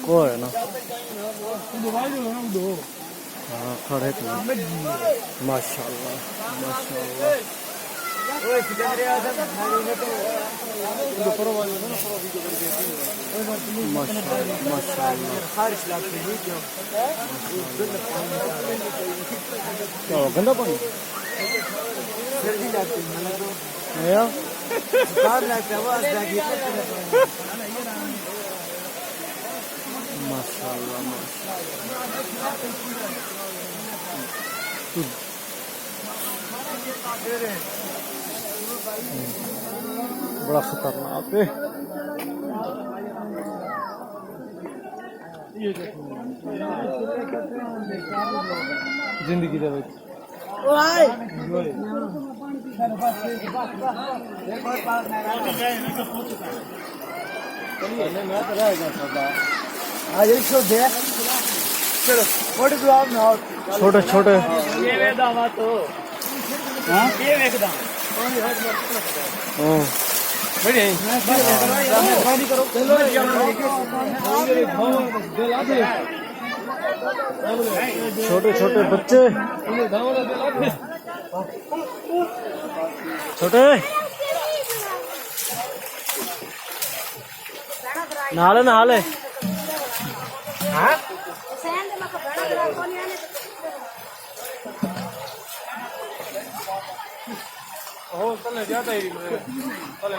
कोई ना हाँ खड़े तो माशाल्लाह माशाल्लाह क्या गंदा पानी सर्दी लगती है यार बुखार लगता है वो माशाल्लाह बड़ा खतरनाक है जिंदगी दे आज इसको दे चलो छोटे तो आप ना छोटे छोटे ये वेदामा तो हाँ ये वेदाम बड़े पानी करो छोटे छोटे बच्चे छोटे नहाले नहाले हो चल जाता है चल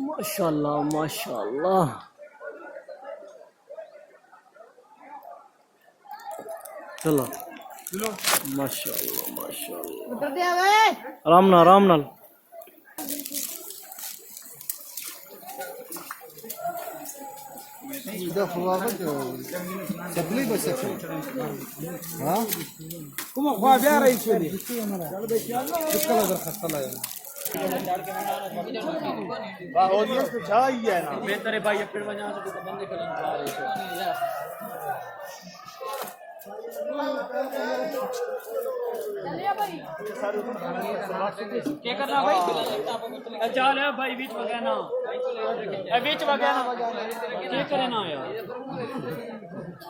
माशाल्लाह माशाल्लाह चलो माशाल्लाह माशाल्लाह आराम नाल ده فواقد تقليب السكر ها كم خوا بيا رئيس ولي كل هذا الخطه يعني ऑडियंस पे छा ही है ना बेहतर है भाई फिर वजह से तो बंदे कर क्या करना भाई चल है भाई बीच में कहना बीच में कहना क्या करना यार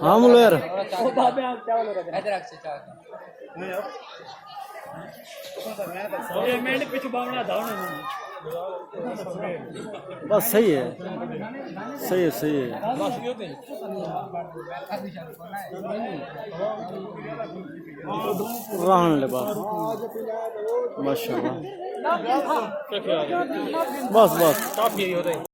हाँ मुलो यार ओ बाबे आप चावल इधर रख से चावल ये मैंने पीछे बावना धावना बस सही है सही है सही है रहने ले बात माशाल्लाह बस बस काफी होता है